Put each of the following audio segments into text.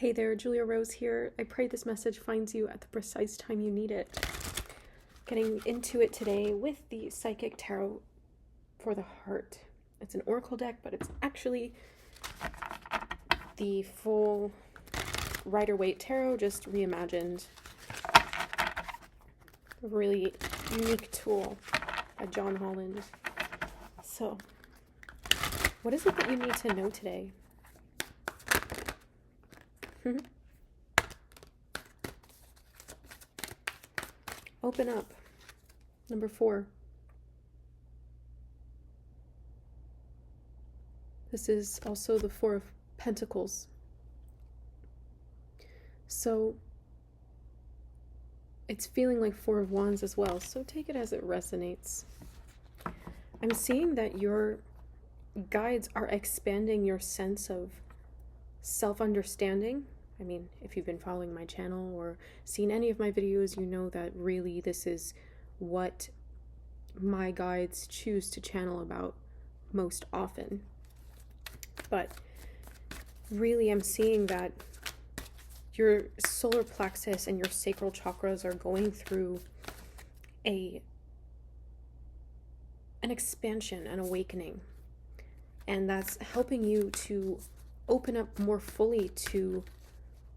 Hey there, Julia Rose here. I pray this message finds you at the precise time you need it. Getting into it today with the Psychic Tarot for the Heart. It's an oracle deck, but it's actually the full Rider-Waite Tarot, just reimagined. A really unique tool by John Holland. So, what is it that you need to know today? Open up. Number 4. This is also the 4 of Pentacles. So it's feeling like 4 of Wands as well. So take it as it resonates. I'm seeing that your guides are expanding your sense of self-understanding. I mean, if you've been following my channel or seen any of my videos, you know that really this is what my guides choose to channel about most often. But really, I'm seeing that your solar plexus and your sacral chakras are going through an expansion, an awakening. And that's helping you to open up more fully to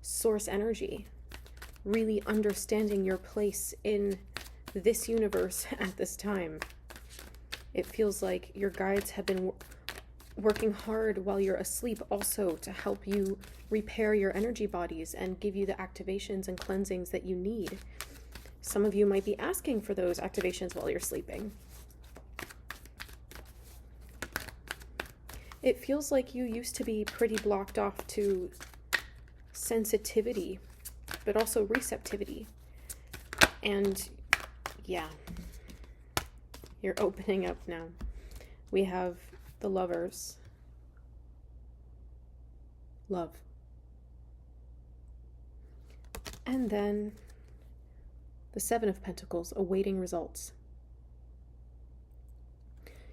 source energy, really understanding your place in this universe at this time. It feels like your guides have been working hard while you're asleep also to help you repair your energy bodies and give you the activations and cleansings that you need. Some of you might be asking for those activations while you're sleeping. It feels like you used to be pretty blocked off to sensitivity, but also receptivity. And yeah, you're opening up now. We have the Lovers. Love. And then the 7 of Pentacles, awaiting results.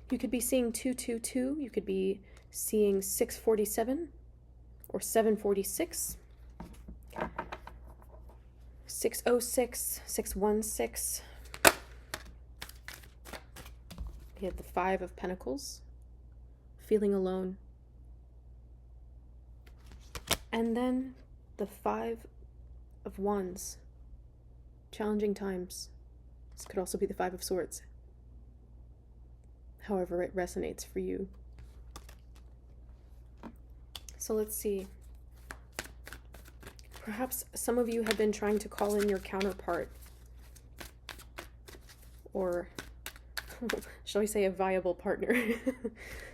You could be seeing 222, you could be seeing 647 or 746, 606, 616. We have the 5 of Pentacles, feeling alone. And then the 5 of Wands, challenging times. This could also be the 5 of Swords. However it resonates for you. So let's see. Perhaps some of you have been trying to call in your counterpart, or shall we say a viable partner,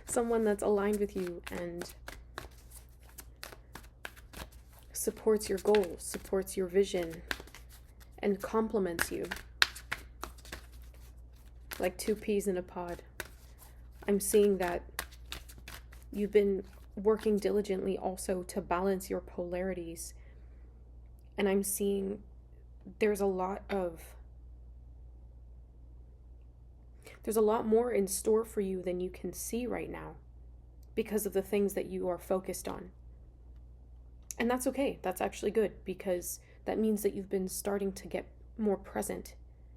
someone that's aligned with you and supports your goals, supports your vision, and complements you like 2 peas in a pod. I'm seeing that you've been working diligently also to balance your polarities. And I'm seeing there's a lot more in store for you than you can see right now because of the things that you are focused on. And that's okay. That's actually good, because that means that you've been starting to get more present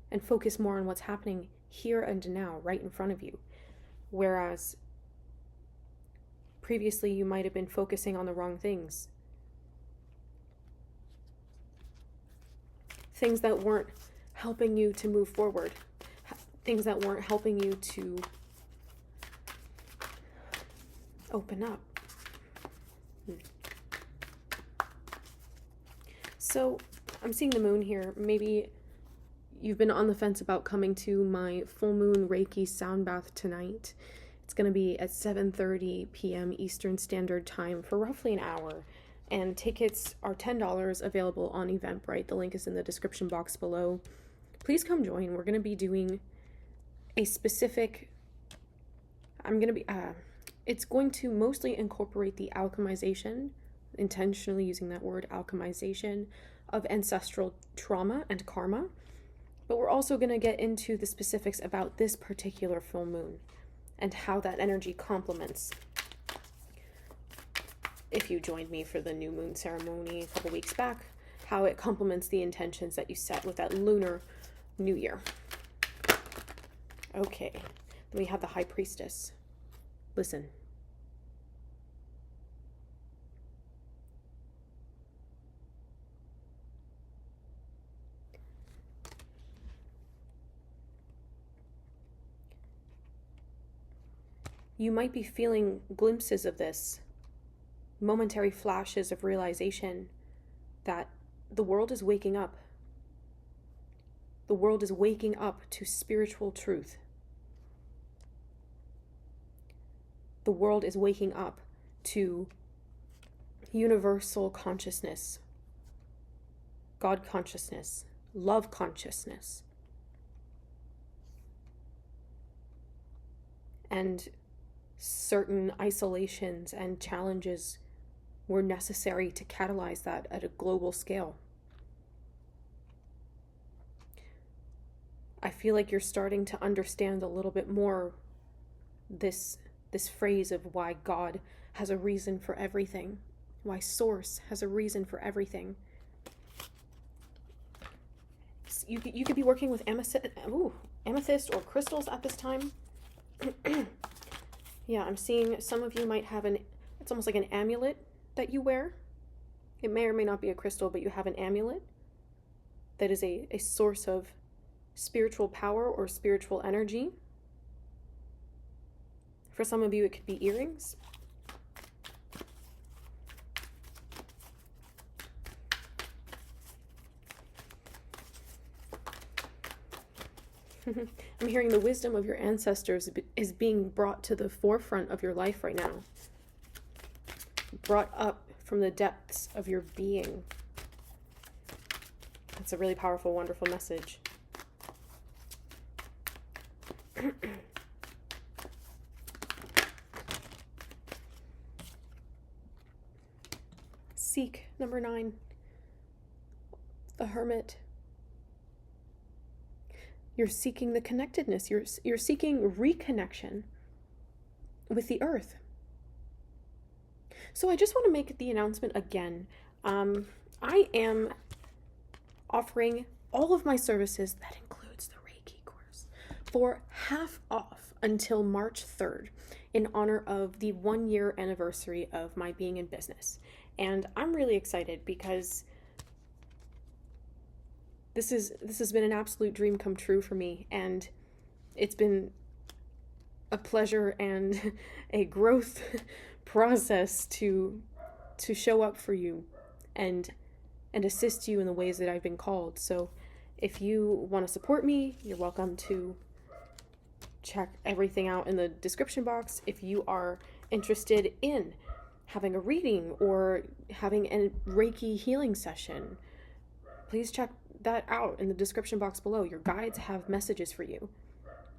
and focus more on what's happening here and now, right in front of you. Whereas previously you might have been focusing on the wrong things. Things that weren't helping you to move forward. Things that weren't helping you to open up. So I'm seeing the moon here. Maybe you've been on the fence about coming to my full moon Reiki sound bath tonight. It's going to be at 7:30 p.m. Eastern Standard Time for roughly an hour. And tickets are $10 available on Eventbrite. The link is in the description box below. Please come join. We're going to be doing a specific... it's going to mostly incorporate the alchemization, intentionally using that word, alchemization, of ancestral trauma and karma. But we're also going to get into the specifics about this particular full moon and how that energy complements. if you joined me for the new moon ceremony a couple weeks back, how it complements the intentions that you set with that lunar new year. Okay, then we have the High Priestess. Listen. You might be feeling glimpses of this, momentary flashes of realization that the world is waking up. The world is waking up to spiritual truth. The world is waking up to universal consciousness, God consciousness, love consciousness. And certain isolations and challenges were necessary to catalyze that at a global scale. I feel like you're starting to understand a little bit more this phrase of why God has a reason for everything, why Source has a reason for everything. You could be working with amethyst or crystals at this time. Yeah, I'm seeing some of you might have it's almost like an amulet that you wear. It may or may not be a crystal, but you have an amulet that is a source of spiritual power or spiritual energy. For some of you, it could be earrings. I'm hearing the wisdom of your ancestors is being brought to the forefront of your life right now. Brought up from the depths of your being. That's a really powerful, wonderful message. Seek, number 9. The Hermit. You're seeking the connectedness. You're seeking reconnection with the earth. So I just want to make the announcement again. I am offering all of my services, that includes the Reiki course, for half off until March 3rd in honor of the 1-year anniversary of my being in business. And I'm really excited because this has been an absolute dream come true for me, and it's been a pleasure and a growth process to show up for you and assist you in the ways that I've been called. So if you want to support me, you're welcome to check everything out in the description box. If you are interested in having a reading or having a Reiki healing session, please check that out in the description box below. Your guides have messages for you.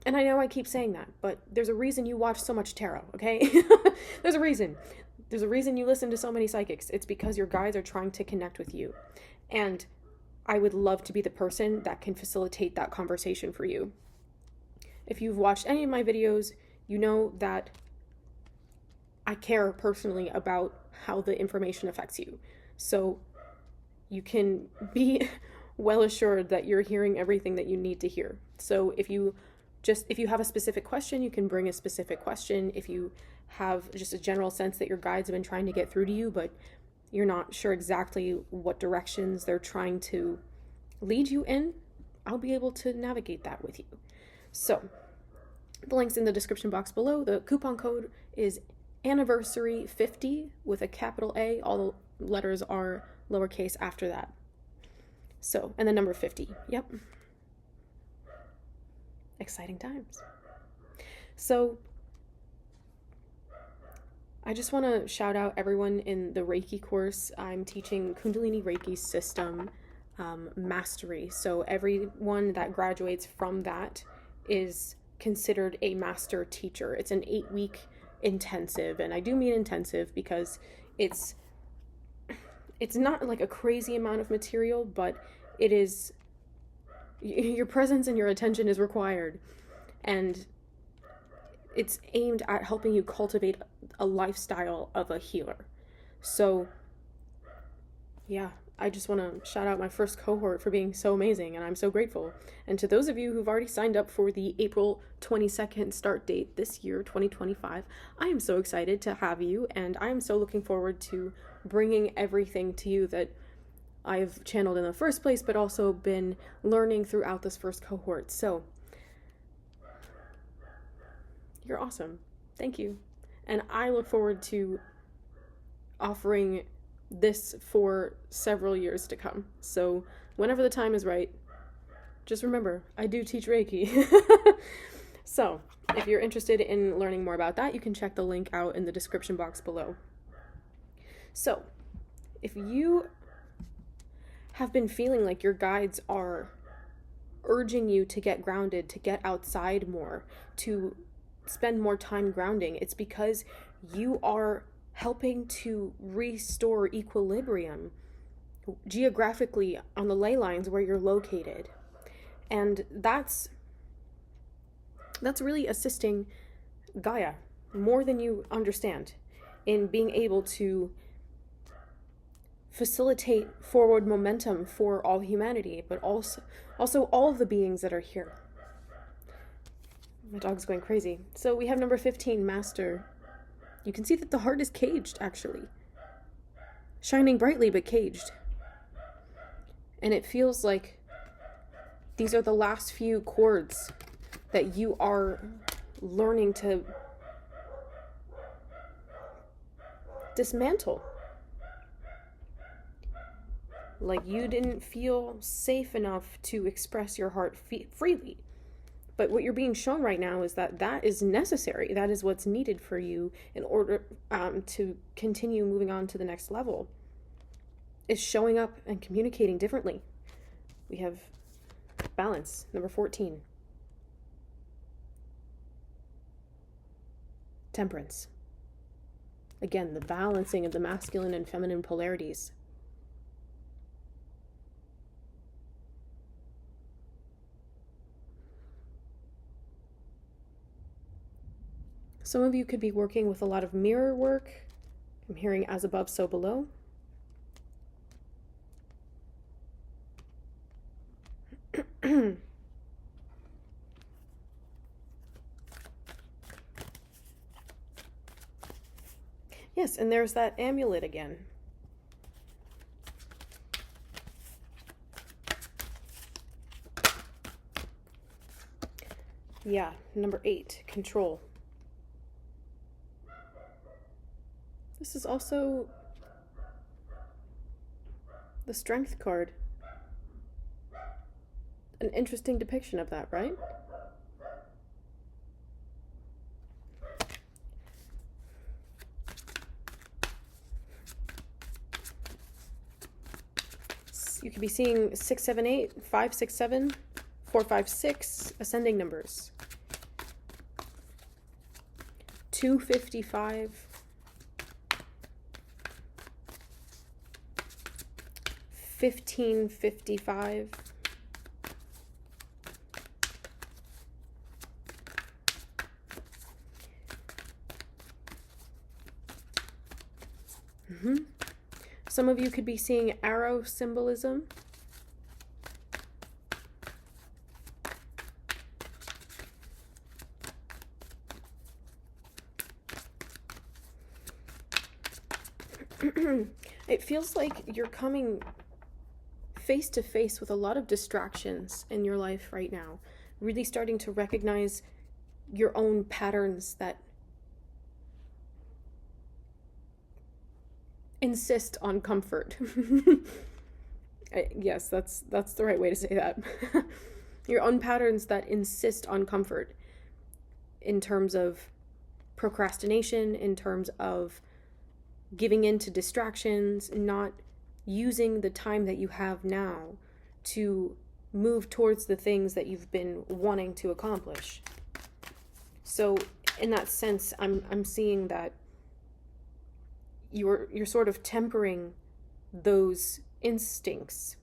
And I know I keep saying that, but there's a reason you watch so much tarot, okay? There's a reason. There's a reason you listen to so many psychics. It's because your guides are trying to connect with you. And I would love to be the person that can facilitate that conversation for you. If you've watched any of my videos, you know that I care personally about how the information affects you. So you can be well assured that you're hearing everything that you need to hear. So if you have a specific question, you can bring a specific question. If you have just a general sense that your guides have been trying to get through to you, but you're not sure exactly what directions they're trying to lead you in, I'll be able to navigate that with you. So the link's in the description box below. The coupon code is anniversary50 with a capital A. All the letters are lowercase after that. So, and the number 50. Yep. Exciting times. So I just want to shout out everyone in the Reiki course. I'm teaching Kundalini Reiki system mastery. So everyone that graduates from that is considered a master teacher. It's an 8-week intensive, and I do mean intensive because it's not like a crazy amount of material, but it is, your presence and your attention is required, and it's aimed at helping you cultivate a lifestyle of a healer. So yeah, I just want to shout out my first cohort for being so amazing, and I'm so grateful. And to those of you who've already signed up for the April 22nd start date this year, 2025, I am so excited to have you, and I am so looking forward to bringing everything to you that I've channeled in the first place, but also been learning throughout this first cohort. So you're awesome. Thank you. And I look forward to offering this for several years to come. So whenever the time is right, just remember, I do teach Reiki. So if you're interested in learning more about that, you can check the link out in the description box below. So if you have been feeling like your guides are urging you to get grounded, to get outside more, to spend more time grounding, it's because you are helping to restore equilibrium geographically on the ley lines where you're located. And that's really assisting Gaia more than you understand in being able to facilitate forward momentum for all humanity, but also all of the beings that are here. My dog's going crazy. So we have number 15, Master. You can see that the heart is caged, actually. Shining brightly, but caged. And it feels like these are the last few chords that you are learning to dismantle. Like you didn't feel safe enough to express your heart freely. But what you're being shown right now is that that is necessary. That is what's needed for you in order to continue moving on to the next level. Is showing up and communicating differently. We have balance, number 14. Temperance. Again, the balancing of the masculine and feminine polarities. Some of you could be working with a lot of mirror work. I'm hearing as above, so below. Yes, and there's that amulet again. Yeah, number 8, control. This is also the Strength card. An interesting depiction of that, right? You could be seeing 6, 7, 8, 5, 6, 7, 4, 5, 6 ascending numbers. 255. 1555. Some of you could be seeing arrow symbolism. It feels like you're coming face to face with a lot of distractions in your life right now. Really starting to recognize your own patterns that insist on comfort. Yes, that's the right way to say that. Your own patterns that insist on comfort in terms of procrastination, in terms of giving in to distractions, not using the time that you have now to move towards the things that you've been wanting to accomplish. So in that sense, I'm seeing that you're sort of tempering those instincts.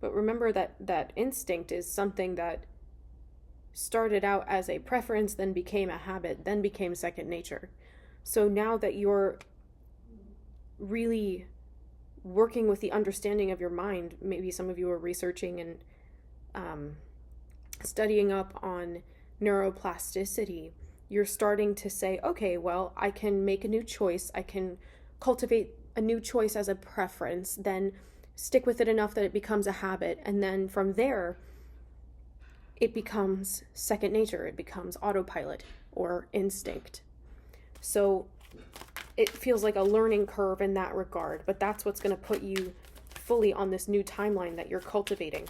But remember that instinct is something that started out as a preference, then became a habit, then became second nature. So now that you're really working with the understanding of your mind. Maybe some of you are researching and studying up on neuroplasticity. You're starting to say, okay, well, I can make a new choice. I can cultivate a new choice as a preference, then stick with it enough that it becomes a habit. And then from there, it becomes second nature. It becomes autopilot or instinct. So it feels like a learning curve in that regard, but that's what's going to put you fully on this new timeline that you're cultivating.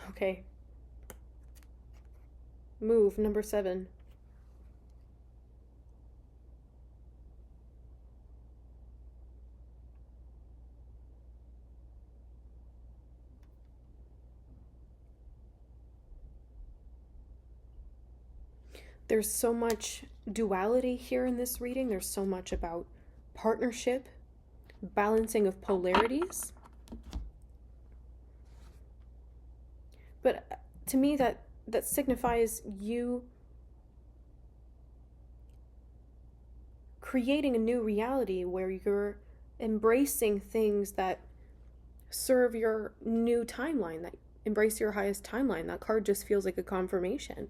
Okay. Move, number 7. There's so much duality here in this reading. There's so much about partnership, balancing of polarities. But to me, that signifies you creating a new reality where you're embracing things that serve your new timeline, that embrace your highest timeline. That card just feels like a confirmation.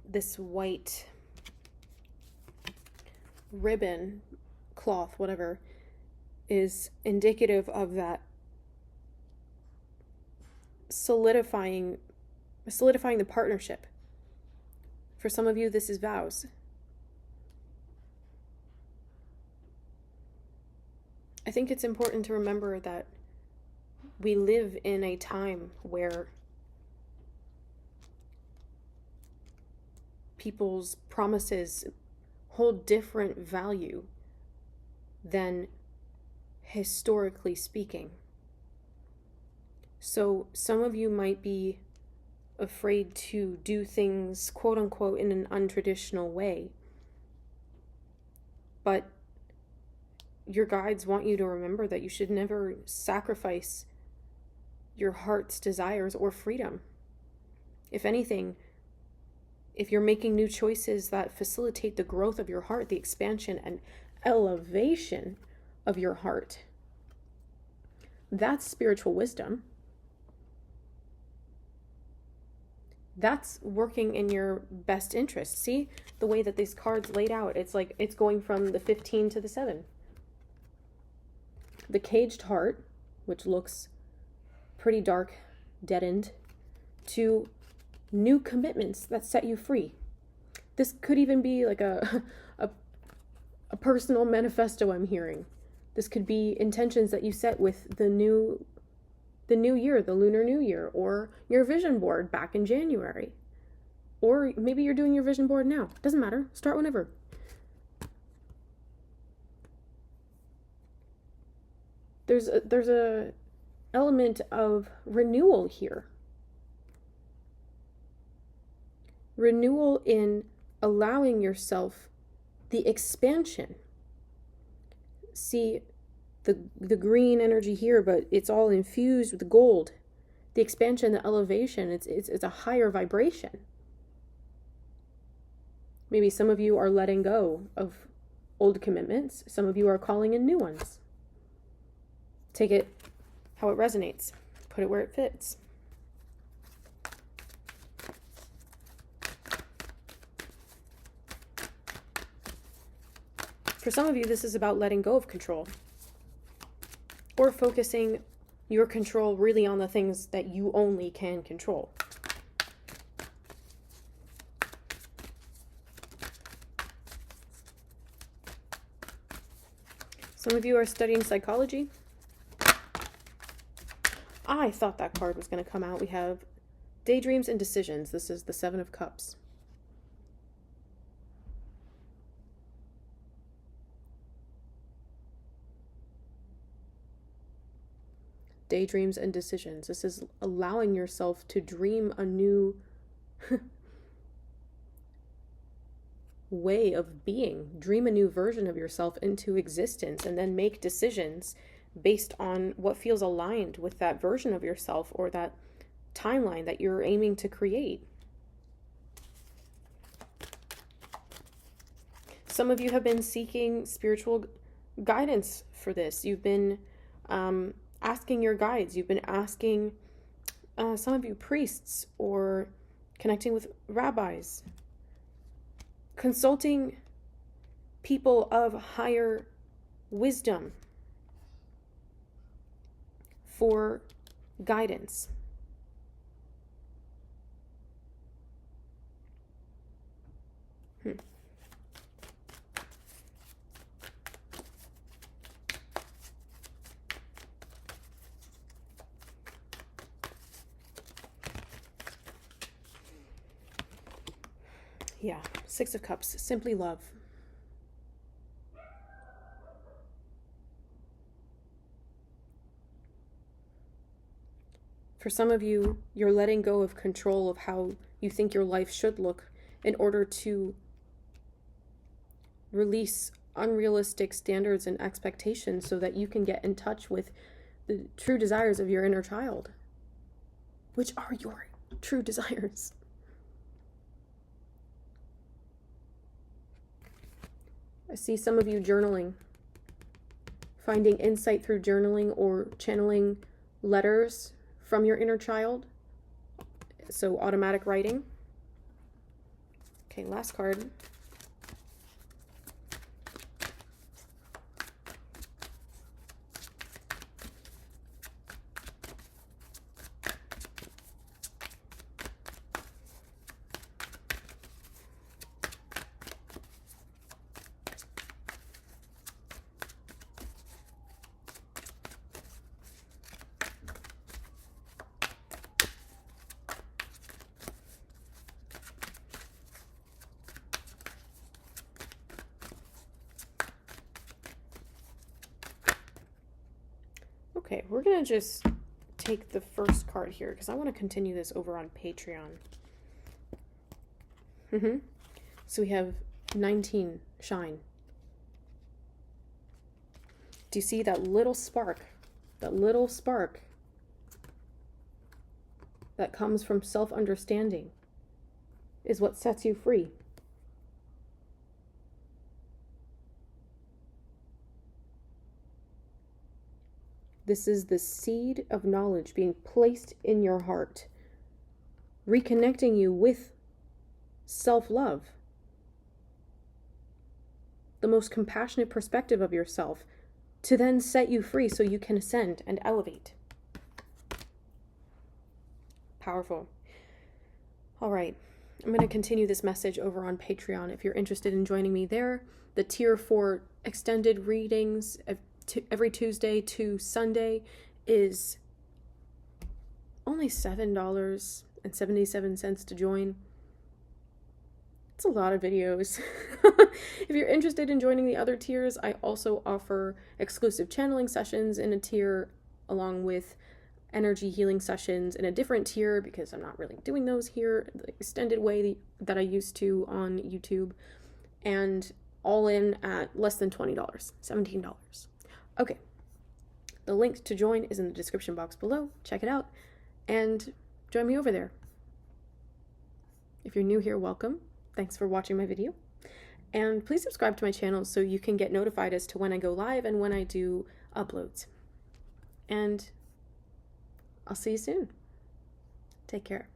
This white ribbon, cloth, whatever, is indicative of that solidifying the partnership. For some of you, this is vows. I think it's important to remember that we live in a time where people's promises hold different value than historically speaking. So some of you might be afraid to do things, quote unquote, in an untraditional way. But your guides want you to remember that you should never sacrifice your heart's desires or freedom. If anything, if you're making new choices that facilitate the growth of your heart, the expansion and elevation of your heart, that's spiritual wisdom. That's working in your best interest. See the way that these cards laid out? It's like it's going from the 15 to the 7. The caged heart, which looks pretty dark, deadened, to new commitments that set you free. This could even be like a personal manifesto I'm hearing. This could be intentions that you set with the new year, the Lunar New Year, or your vision board back in January. Or maybe you're doing your vision board now. Doesn't matter. Start whenever. There's a element of renewal here. Renewal in allowing yourself the expansion. See the green energy here, but it's all infused with gold. The expansion, the elevation, it's a higher vibration. Maybe some of you are letting go of old commitments. Some of you are calling in new ones. Take it how it resonates. Put it where it fits. For some of you, this is about letting go of control, or focusing your control really on the things that you only can control. Some of you are studying psychology. I thought that card was going to come out. We have daydreams and decisions. This is the 7 of Cups. Daydreams and decisions. This is allowing yourself to dream a new way of being. Dream a new version of yourself into existence, and then make decisions based on what feels aligned with that version of yourself or that timeline that you're aiming to create. Some of you have been seeking spiritual guidance for this. You've been asking your guides. You've been asking some of you priests, or connecting with rabbis, consulting people of higher wisdom for guidance. Yeah, Six of Cups, simply love. For some of you, you're letting go of control of how you think your life should look in order to release unrealistic standards and expectations so that you can get in touch with the true desires of your inner child, which are your true desires. I see some of you journaling, finding insight through journaling or channeling letters from your inner child. So automatic writing. Okay, last card. Okay, we're going to just take the first card here because I want to continue this over on Patreon. So we have 19, shine. Do you see that little spark? That little spark that comes from self-understanding is what sets you free. This is the seed of knowledge being placed in your heart, reconnecting you with self-love, the most compassionate perspective of yourself, to then set you free so you can ascend and elevate. Powerful. All right, I'm going to continue this message over on Patreon. If you're interested in joining me there, the tier for extended readings every Tuesday to Sunday is only $7.77 to join. It's a lot of videos. If you're interested in joining the other tiers, I also offer exclusive channeling sessions in a tier, along with energy healing sessions in a different tier, because I'm not really doing those here the extended way that I used to on YouTube, and all in at less than $20, $17. Okay, the link to join is in the description box below. Check it out and join me over there. If you're new here, welcome. Thanks for watching my video. And please subscribe to my channel so you can get notified as to when I go live and when I do uploads. And I'll see you soon. Take care.